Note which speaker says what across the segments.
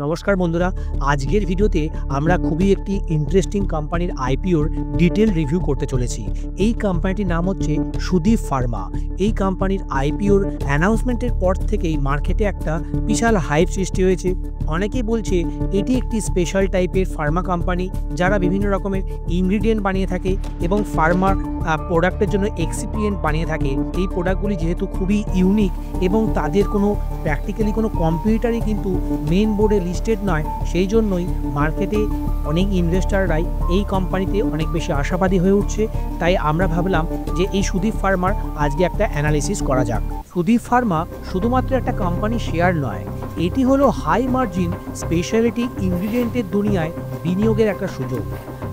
Speaker 1: নমস্কার বন্ধুরা, আজকের ভিডিওতে আমরা খুবই একটি ইন্টারেস্টিং কোম্পানির আইপিওর ডিটেল রিভিউ করতে চলেছি। এই কোম্পানিটির নাম হচ্ছে সুদীপ ফার্মা। এই কোম্পানির আইপিওর অ্যানাউন্সমেন্টের পর থেকেই মার্কেটে একটা বিশাল হাইপ সৃষ্টি হয়েছে। অনেকেই বলছে এটি একটি স্পেশাল টাইপের ফার্মা কোম্পানি, যারা বিভিন্ন রকমের ইনগ্রিডিয়েন্ট বানিয়ে থাকে এবং ফার্মার প্রোডাক্টের জন্য এক্সিপিয়েন্ট বানিয়ে থাকে। এই প্রোডাক্টগুলি যেহেতু খুবই ইউনিক এবং তাদের কোনো প্র্যাকটিক্যালি কোনো কম্পিউটারই কিন্তু মেন বোর্ডে লিস্টেড নয়, সেই জন্যই মার্কেটে অনেক ইনভেস্টাররাই এই কোম্পানিতে অনেক বেশি আশাবাদী হয়ে উঠছে। তাই আমরা ভাবলাম যে এই সুদীপ ফার্মার আজকে একটা অ্যানালিসিস করা যাক। সুদীপ ফার্মা শুধুমাত্র একটা কোম্পানি শেয়ার নয়, এটি হলো হাই মার্জিন স্পেশালিটি ইনগ্রিডিয়েন্টের দুনিয়ায় বিনিয়োগের একটা সুযোগ।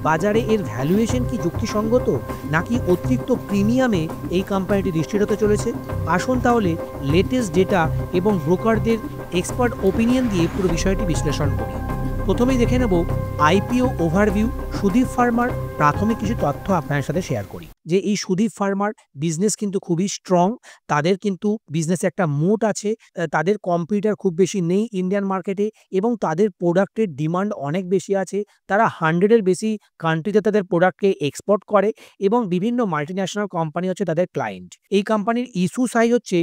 Speaker 1: বাজারে এর ভ্যালুয়েশন কি যুক্তিসঙ্গত, নাকি অতিরিক্ত প্রিমিয়ামে এই কোম্পানিটি লিস্টেড হতে চলেছে? আসুন তাহলে লেটেস্ট ডেটা এবং ব্রোকারদের এক্সপার্ট ওপিনিয়ন দিয়ে পুরো বিষয়টি বিশ্লেষণ করি। প্রথমেই দেখে নেব আইপিও ওভারভিউ। সুদীপ ফার্মার প্রাথমিক কিছু তথ্য আপনার সাথে শেয়ার করি যে এই সুদীপ ফার্মার বিজনেস কিন্তু খুবই স্ট্রং। তাদের কিন্তু বিজনেসে একটা মোট আছে, তাদের কম্পিউটার খুব বেশি নেই ইন্ডিয়ান মার্কেটে এবং তাদের প্রোডাক্টের ডিমান্ড অনেক বেশি আছে। তারা 100-এর বেশি কান্ট্রিতে তাদের প্রোডাক্টকে এক্সপোর্ট করে এবং বিভিন্ন মাল্টিন্যাশনাল কোম্পানি হচ্ছে তাদের ক্লায়েন্ট। এই কোম্পানির ইস্যু সাইজ হচ্ছে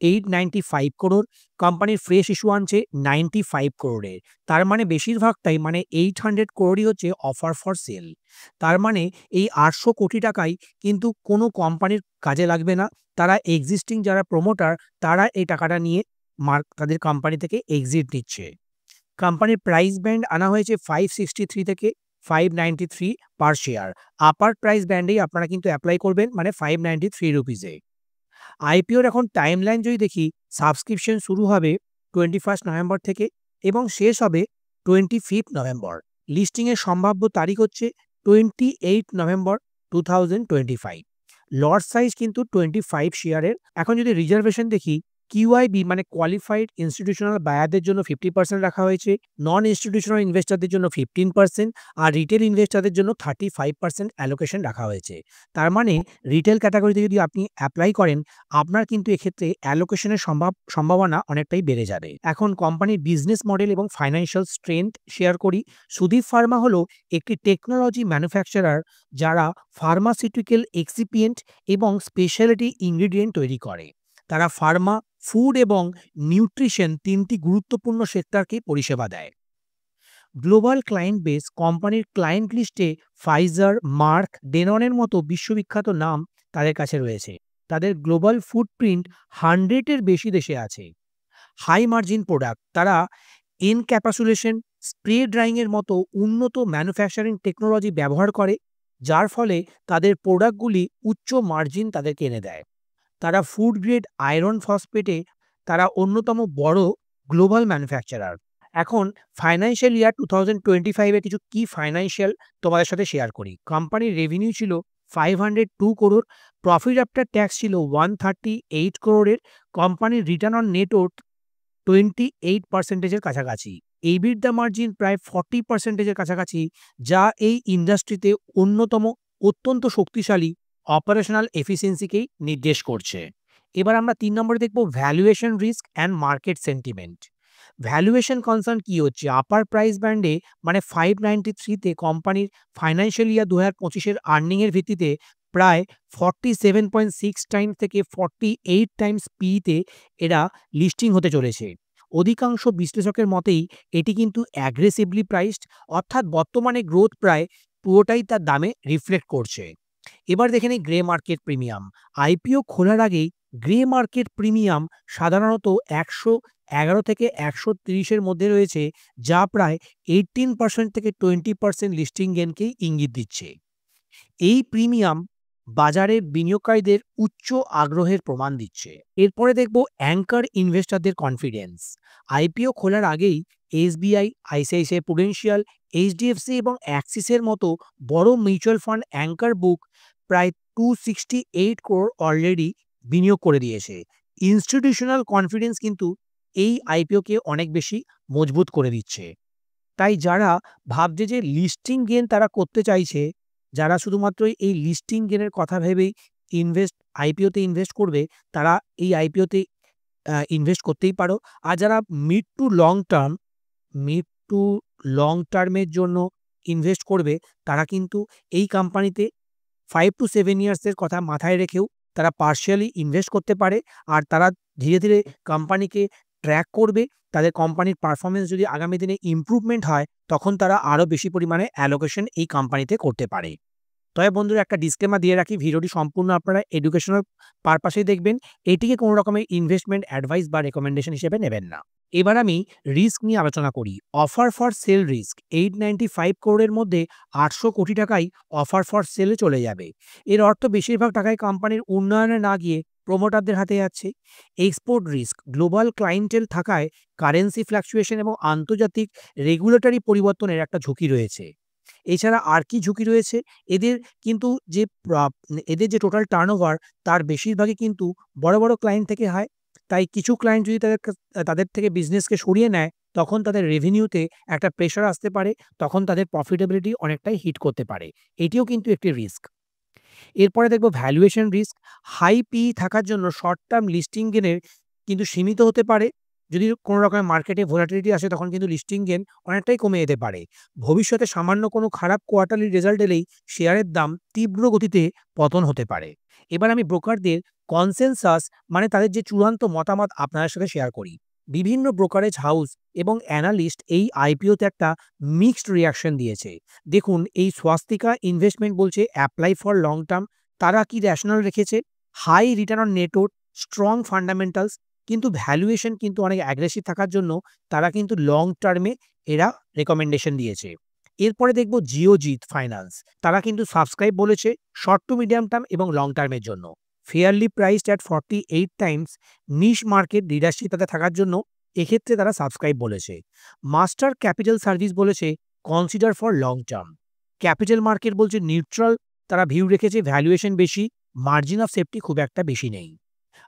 Speaker 1: 895 করোড়। কোম্পানির ফ্রেশ ইস্যু আনছে 95 করোড়ের। তার মানে বেশিরভাগটাই 800 করোড়ই হচ্ছে অফার ফর সেল। তার মানে এই 800 কোটি টাকাই কিন্তু কোনো কোম্পানির কাজে লাগবে না। তারা এক্সিস্টিং যারা প্রমোটার, তারা এই টাকাটা নিয়ে তাদের কোম্পানি থেকে এক্সিট নিচ্ছে। কোম্পানির প্রাইস ব্যান্ড আনা হয়েছে 563 থেকে 593 পার শেয়ার। আপার প্রাইস ব্যান্ডেই আপনারা কিন্তু অ্যাপ্লাই করবেন, 593 রুপিজে। আইপিওর এখন টাইমলাইন যদি দেখি, সাবস্ক্রিপশন শুরু হবে 21 নভেম্বর থেকে এবং শেষ হবে 25 নভেম্বর। লিস্টিংয়ের সম্ভাব্য তারিখ হচ্ছে 28 নভেম্বর 2025। লট সাইজ কিন্তু 25 শেয়ারের। এখন যদি রিজার্ভেশন দেখি, কিউআইবি কোয়ালিফাইড ইনস্টিটিউশনাল বায়ারদের জন্য 50% রাখা হয়েছে, নন ইনস্টিটিউশনাল ইনভেস্টারদের জন্য 15% আর রিটেল ইনভেস্টারদের জন্য 35% অ্যালোকেশন রাখা হয়েছে। তার মানে রিটেল ক্যাটাগরিতে যদি আপনি অ্যাপ্লাই করেন, আপনার কিন্তু এক্ষেত্রে অ্যালোকেশনের সম্ভাবনা অনেকটাই বেড়ে যাবে। এখন কোম্পানির বিজনেস মডেল এবং ফাইন্যান্সিয়াল স্ট্রেংথ শেয়ার করি। সুদীপ ফার্মা হলো একটি টেকনোলজি ম্যানুফ্যাকচারার যারা ফার্মাসিউটিক্যাল এক্সিপিয়েন্ট এবং স্পেশালিটি ইনগ্রিডিয়েন্ট তৈরি করে। তারা ফার্মা, ফুড এবং নিউট্রিশন তিনটি গুরুত্বপূর্ণ সেক্টরকে পরিষেবা দেয়। গ্লোবাল ক্লায়েন্ট বেস, কোম্পানির ক্লায়েন্ট লিস্টে ফাইজার, মার্ক, ডেননের মতো বিশ্ববিখ্যাত নাম তাদের কাছে রয়েছে। তাদের গ্লোবাল ফুটপ্রিন্ট 100-এর বেশি দেশে আছে। হাই মার্জিন প্রোডাক্ট, তারা এনক্যাপসুলেশন, স্প্রে ড্রাইংয়ের মতো উন্নত ম্যানুফ্যাকচারিং টেকনোলজি ব্যবহার করে, যার ফলে তাদের প্রোডাক্টগুলি উচ্চ মার্জিন তাদেরকে এনে দেয়। তারা ফুড গ্রেড আয়রন ফসফেটে তারা অন্যতম বড় গ্লোবাল ম্যানুফ্যাকচারার। এখন ফাইন্যান্সিয়াল ইয়ার 2025-এ কিছু কি ফাইন্যান্সিয়াল তোমাদের সাথে শেয়ার করি। কোম্পানির রেভিনিউ ছিল 502 করোড়, প্রফিট আফটার ট্যাক্স ছিল 138 করোড়ের, কোম্পানির রিটার্ন অন নেট ওর্থ 28%-এর কাছাকাছি, EBITDA মার্জিন প্রায় 40%-এর কাছাকাছি, যা এই ইন্ডাস্ট্রিতে অন্যতম অত্যন্ত শক্তিশালী অপারেশনাল এফিসিয়েন্সিকেই নির্দেশ করছে। এবার আমরা 3 নম্বরে দেখব valuation risk and market sentiment. Valuation concern কি হচ্ছে? আপার প্রাইস ব্যান্ডে 593-তে কোম্পানির ফাইন্যান্সিয়াল ইয়ার 2025-এর আর্নিংয়ের ভিত্তিতে প্রায় 47.6 টাইমস থেকে 48 টাইমস পিতে এরা লিস্টিং হতে চলেছে। অধিকাংশ বিশ্লেষকের মতেই এটি কিন্তু অ্যাগ্রেসিভলি প্রাইসড, অর্থাৎ বর্তমানে গ্রোথ প্রায় পুরোটাই তার দামে রিফ্লেক্ট করছে। এবার দেখে নিই গ্রে মার্কেট প্রিমিয়াম। আইপিও খোলার আগেই গ্রে মার্কেট প্রিমিয়াম সাধারণত 111 থেকে 130-এর মধ্যে রয়েছে, যা প্রায় 18% থেকে 20% লিস্টিং গেনকেই ইঙ্গিত দিচ্ছে। এই প্রিমিয়াম বাজারের বিনিয়োগকারীদের উচ্চ আগ্রহের প্রমাণ দিচ্ছে। এরপরে দেখব অ্যাঙ্কার ইনভেস্টরদের কনফিডেন্স। আইপিও খোলার আগেই এসবিআই, আইসিআইসিআই প্রুডেন্সিয়াল, এইচডিএফসি এবং অ্যাক্সিসের মতো বড় মিউচুয়াল ফান্ড অ্যাঙ্কার বুক প্রায় 268 করোড় অলরেডি বিনিয়োগ করে দিয়েছে। ইনস্টিটিউশনাল কনফিডেন্স কিন্তু এই আইপিওকে অনেক বেশি মজবুত করে দিচ্ছে। তাই যারা ভাবছে যে লিস্টিং গেন তারা করতে চাইছে, যারা শুধুমাত্র এই লিস্টিং গেনের কথা ভেবেই আইপিওতে ইনভেস্ট করবে, তারা এই আইপিওতে ইনভেস্ট করতেই পারো। আর যারা mid to long term mid to long টার্মের জন্য ইনভেস্ট করবে, তারা কিন্তু এই কোম্পানিতে 5 to 7 ইয়ার্সের কথা মাথায় রেখেও তারা পার্শিয়ালি ইনভেস্ট করতে পারে। আর তারা ধীরে, ধীরে কোম্পানিকে ট্র্যাক করবে। তাদের কোম্পানির পারফরম্যান্স যদি আগামী দিনে ইমপ্রুভমেন্ট হয়, তখন তারা আরও বেশি পরিমাণে অ্যালোকেশন এই কোম্পানিতে করতে পারে। তবে বন্ধুরা, একটা ডিসক্লেমার দিয়ে রাখি, ভিডিওটি সম্পূর্ণ আপনারা এডুকেশনাল পারপাসেই দেখবেন। এটিকে কোনো রকমের ইনভেস্টমেন্ট অ্যাডভাইস বা রেকমেন্ডেশন হিসেবে নেবেন না। এবার আমি রিস্ক নিয়ে আলোচনা করি। অফার ফর সেল রিস্ক 895 করোড়ের মধ্যে 800 কোটি টাকাই অফার ফর সেলে চলে যাবে। এর অর্থ বেশিরভাগ টাকাই কোম্পানির উন্নয়নে না গিয়ে প্রমোটারদের হাতে যাচ্ছে। এক্সপোর্ট রিস্ক, গ্লোবাল ক্লায়েন্টেল থাকায় কারেন্সি ফ্ল্যাকচুয়েশন এবং আন্তর্জাতিক রেগুলেটরি পরিবর্তনের একটা ঝুঁকি রয়েছে। এছাড়া আর কি ঝুঁকি রয়েছে? এদের কিন্তু এদের যে টোটাল টার্নওভার, তার বেশিরভাগই কিন্তু বড়, বড় ক্লায়েন্ট থেকে হয়। তাই কিছু ক্লায়েন্ট যদি তাদের থেকে বিজনেসকে সরিয়ে নেয়, তখন তাদের রেভিনিউতে একটা প্রেশার আসতে পারে, তখন তাদের প্রফিটেবিলিটি অনেকটাই হিট করতে পারে। এটিও কিন্তু একটি রিস্ক। এরপরে দেখব ভ্যালুয়েশন রিস্ক। হাই PE থাকার জন্য শর্ট টার্ম লিস্টিং গেনের কিন্তু সীমিত হতে পারে। যদি কোনো রকমের মার্কেটে ভোলাটিলিটি আসে, তখন কিন্তু লিস্টিং গেন অনেকটাই কমে যেতে পারে। ভবিষ্যতে সামান্য কোনো খারাপ কোয়ার্টারলি রেজাল্ট এলেই শেয়ারের দাম তীব্র গতিতে পতন হতে পারে। এবার আমি ব্রোকারদের কনসেনসাস, মানে তাদের যে চূড়ান্ত মতামত আপনাদের সাথে শেয়ার করি। বিভিন্ন ব্রোকারেজ হাউস এবং অ্যানালিস্ট এই IPOতে একটা মিক্সড রিঅ্যাকশন দিয়েছে। দেখুন, এই স্বাস্তিকা ইনভেস্টমেন্ট বলছে অ্যাপ্লাই ফর লং টার্ম। তারা কি রেশনাল রেখেছে? High return on net worth, strong fundamentals, কিন্তু ভ্যালুয়েশন কিন্তু অনেক অ্যাগ্রেসিভ থাকার জন্য তারা কিন্তু লং টার্মে এরা রেকমেন্ডেশন দিয়েছে। এরপরে দেখব জিওজিৎ ফাইন্যান্স। তারা কিন্তু সাবস্ক্রাইব বলেছে শর্ট টু মিডিয়াম টার্ম এবং লং টার্মের জন্য। Fairly priced at 48 Times, niche market leadership তাতে থাকার জন্য এক্ষেত্রে তারা সাবস্ক্রাইব বলেছে। মাস্টার ক্যাপিটাল সার্ভিস বলেছে consider for long term. Capital market বলছে নিউট্রাল, তারা ভিউ রেখেছে, ভ্যালুয়েশন বেশি, মার্জিন অফ সেফটি খুব একটা বেশি নেই।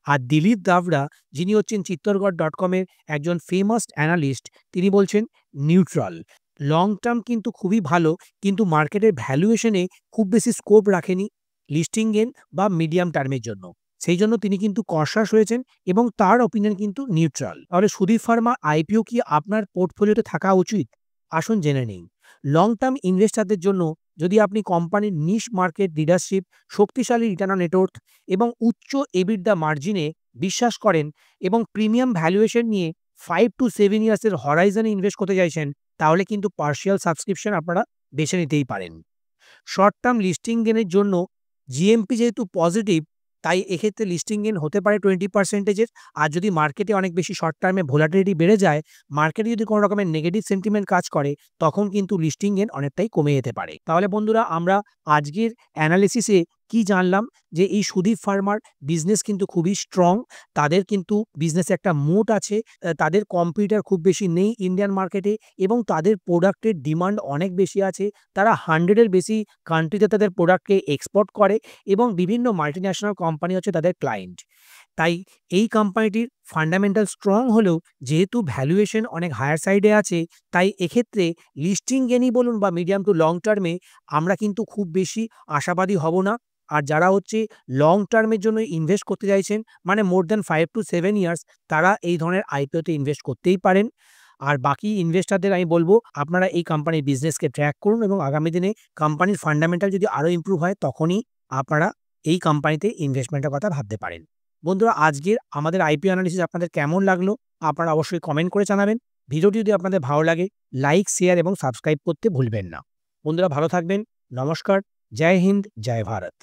Speaker 1: আর দিলীপ দাভরা, যিনি হচ্ছেন চিত্তরগড়.com-এর একজন ফেমাস অ্যানালিস্ট, তিনি বলছেন নিউট্রাল। লং টার্ম কিন্তু খুবই ভালো, কিন্তু মার্কেটের ভ্যালুয়েশনে খুব বেশি স্কোপ রাখেনি লিস্টিং গেন বা মিডিয়াম টার্মের জন্য। সেই জন্য তিনি কিন্তু কশাস হয়েছেন এবং তার অপিনিয়ন কিন্তু নিউট্রাল। তাহলে সুদীপ ফার্মা IPO কি আপনার পোর্টফোলিওতে থাকা উচিত? আসুন জেনে নিন। লং টার্ম ইনভেস্টারদের জন্য যদি আপনি কোম্পানির নিশ মার্কেট লিডারশিপ, শক্তিশালী রিটার্ন অন নেট ওর্থ এবং উচ্চ EBITDA মার্জিনে বিশ্বাস করেন এবং প্রিমিয়াম ভ্যালুয়েশন নিয়ে 5 to 7 ইয়ার্সের হরাইজনে ইনভেস্ট করতে চাইছেন, তাহলে কিন্তু পার্শিয়াল সাবস্ক্রিপশন আপনারা বেছে নিতেই পারেন। শর্ট টার্ম লিস্টিং গেনের জন্য GMP যেহেতু পজিটিভ, তাই এক্ষেত্রে লিস্টিং গেন হতে পারে 20%। আর যদি মার্কেটে অনেক বেশি শর্ট টার্মে ভোলাটিলিটি বেড়ে যায়, মার্কেটে যদি কোনো রকমের নেগেটিভ সেন্টিমেন্ট কাজ করে, তখন কিন্তু লিস্টিং গেন অনেকটাই কমে যেতে পারে। তাহলে বন্ধুরা, আমরা আজকের অ্যানালিসিসে কি জানলাম? যে এই সুদীপ ফার্মার বিজনেস কিন্তু খুবই স্ট্রং। তাদের কিন্তু বিজনেসে একটা মোট আছে। তাদের কম্পিটিটর খুব বেশি নেই ইন্ডিয়ান মার্কেটে এবং তাদের প্রোডাক্টের ডিমান্ড অনেক বেশি আছে। তারা 100-এর বেশি কান্ট্রিতে তাদের প্রোডাক্টকে এক্সপোর্ট করে এবং বিভিন্ন মাল্টিন্যাশনাল কোম্পানি হচ্ছে তাদের ক্লায়েন্ট। তাই এই কোম্পানিটির ফান্ডামেন্টাল স্ট্রং হলেও যেহেতু ভ্যালুয়েশন অনেক হায়ার সাইডে আছে, তাই এক্ষেত্রে লিস্টিং গেনই বলুন বা মিডিয়াম টু লং টার্মে আমরা কিন্তু খুব বেশি আশাবাদী হব না। আর যারা হচ্ছে লং টার্মের জন্য ইনভেস্ট করতে চাইছেন, মানে মোর দ্যান 5 to 7 ইয়ার্স, তারা এই ধরনের IPOতে ইনভেস্ট করতেই পারেন। আর বাকি ইনভেস্টারদের আমি বলব, আপনারা এই কোম্পানির বিজনেসকে ট্র্যাক করুন এবং আগামী দিনে কোম্পানির ফান্ডামেন্টাল যদি আরও ইমপ্রুভ হয়, তখনই আপনারা এই কোম্পানিতে ইনভেস্টমেন্টের কথা ভাবতে পারেন। বন্ধুরা, আজকের আমাদের IPO অ্যানালিসিস আপনাদের কেমন লাগলো আপনারা অবশ্যই কমেন্ট করে জানাবেন। ভিডিওটি যদি আপনাদের ভালো লাগে, লাইক, শেয়ার এবং সাবস্ক্রাইব করতে ভুলবেন না। বন্ধুরা, ভালো থাকবেন। নমস্কার। জয় হিন্দ, জয় ভারত।